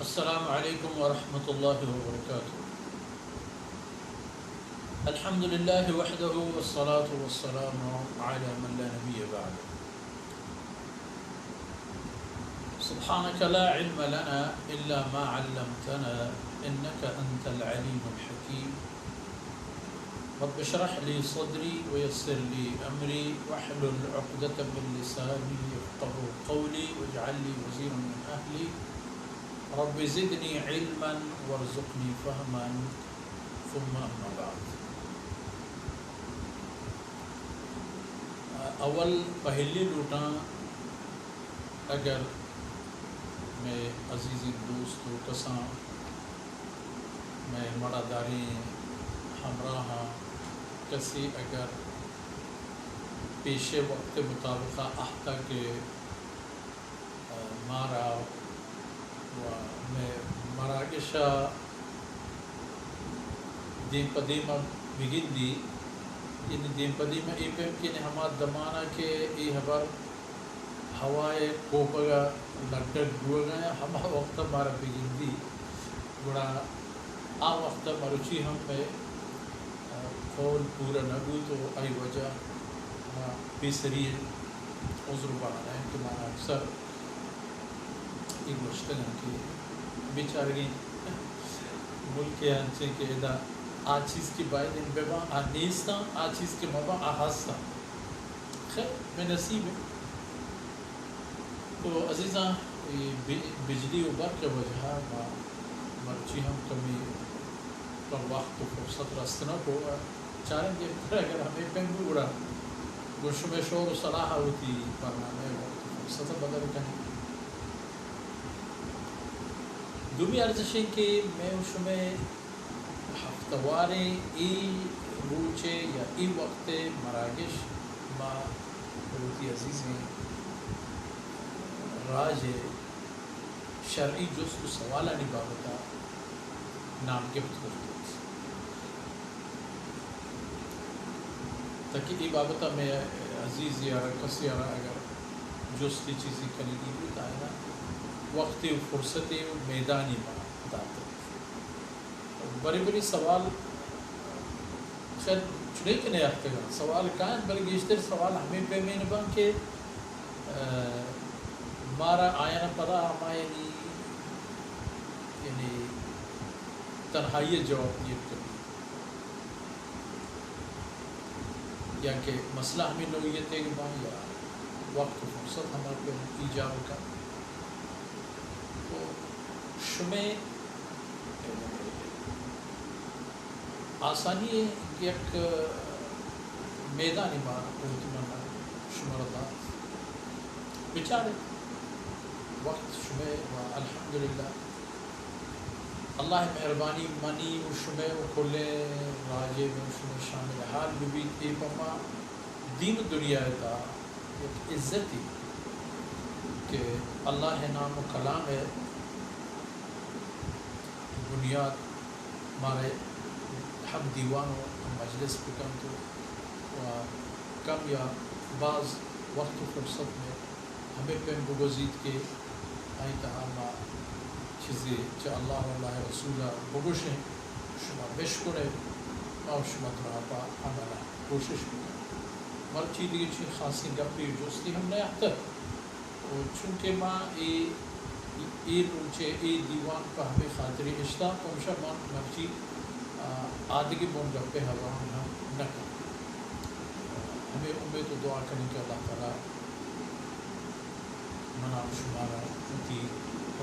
السلام علیکم ورحمۃ اللہ وبرکاتہ۔ الحمد للہ وحدہ والصلاة والسلام علی من لا نبی بعد۔ سبحانک لا علم لنا الا ما علمتنا انک انت العلیم الحکیم۔ رب اشرح لی صدری ویسر لی امری واحلل عقدۃ من لسانی یفقهوا قولی واجعل لی وزیرا من اہلی رب زدنی علما وارزقنی فہما ثم اما بعد۔ اول پہلی لوٹاں اگر میں عزیزی دوست و کساں میں مڑا داری ہمراہ کسی اگر پیش وقت مطابقہ احتا کے مارا و میں مراکشہ دین پدیمہ بگن دی یعنی دین پدیمہ ای پیم کی ہما دمانہ کے ای حبر ہوائے کوپگا لگڑ گوئے گئے ہما وقت مارا بگن دی گوڑا آ وقت مروچی ہم پہ قول پورا نگو تو ای وجہ بیسری عذر بڑھانا ہے کہ مانا اکثر ایک مشکلن کی بیچارگی ملک انچے کہ ادا آ چیز کی باید ان بیبا آ نیستا آ چیز کے مبا آ ہستا خیر میں نصیب ہے۔ تو عزیزاں بجلی و برق کے وجہ مرچی ہم کمی پر وقت و فرصت راستنا کو چاریں گے اگر ہمیں پنگو گڑا گوش میں شور و صلاح ہوتی برنامے وقت و فرصت بدل کہیں دومی ارزشیں کہ میں اس میں ہفتوارے ای روچے یا ای وقت مراگش ما روتی عزیزیں راج شرعی جست و سوالہ نبابتا نام گفت کرتے تاکہ ای بابتا میں عزیز یا کسی اگر جستی چیزی کلیدی ہوتا ہے نا وقتی و فرصتی و میدانی باتاتے بڑی بڑی سوال شاید چنے کے نہیں آتے گا سوال کائن بلکہ گیشتر سوال ہمیں پہ میں نبان کہ مارا آیانا پدا ہمائے یعنی تنہائی جواب یہ کریں یا کہ مسئلہ ہمیں نوعیت ہے کہ بان یا وقت و فرصت ہمارے پہ ایجاب کا تو شمیں آسانی ہے کہ ایک میدانی مارا پہنچنا شمردات بچارے وقت شمیں و الحمدللہ اللہ مہربانی منی و شمیں و کھلے راجے میں شمیں شامل حال بھی تی پما دین دنیا تا ایک عزتی کہ اللہ نام و کلام ہے بنیاد ہمارے ہم دیوان و مجلس پہ کم تو کم یا بعض وقت و فرصت میں ہمیں پہن بگزید کے آئی تہاما چیزیں چا اللہ و اللہ رسولہ بگوشیں شما بشکرے اور شما ترابا عملہ کوشش کریں مر چیز دیگے چیز خاصی گپی جوستی ہم نہیں آتا اور چونکہ ماں ای روچے ای دیوان پہ ہمیں خاطری اشتاق ہمشہ مرچی آدھگی بون گپے ہوا ہم نہ کریں ہمیں امید و دعا کریں کہ اللہ تعالیٰ منام شمارا اتی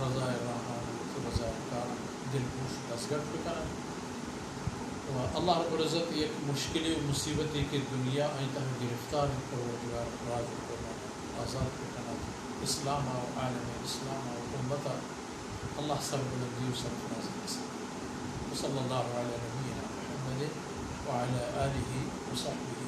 رضائے راہان رضائے کار دل پوش دستگرد بکنن و اللہ رب العزت ایک مشکل و مصیبتی کہ دنیا آئیتا ہے گرفتار پروردگار راج کرنا آزاد کرنا اسلام و عالم اسلام و امتا اللہ سب بلندی و سب نازل صلی اللہ علیہ نبینا محمد وعلى آلہ وصحبہ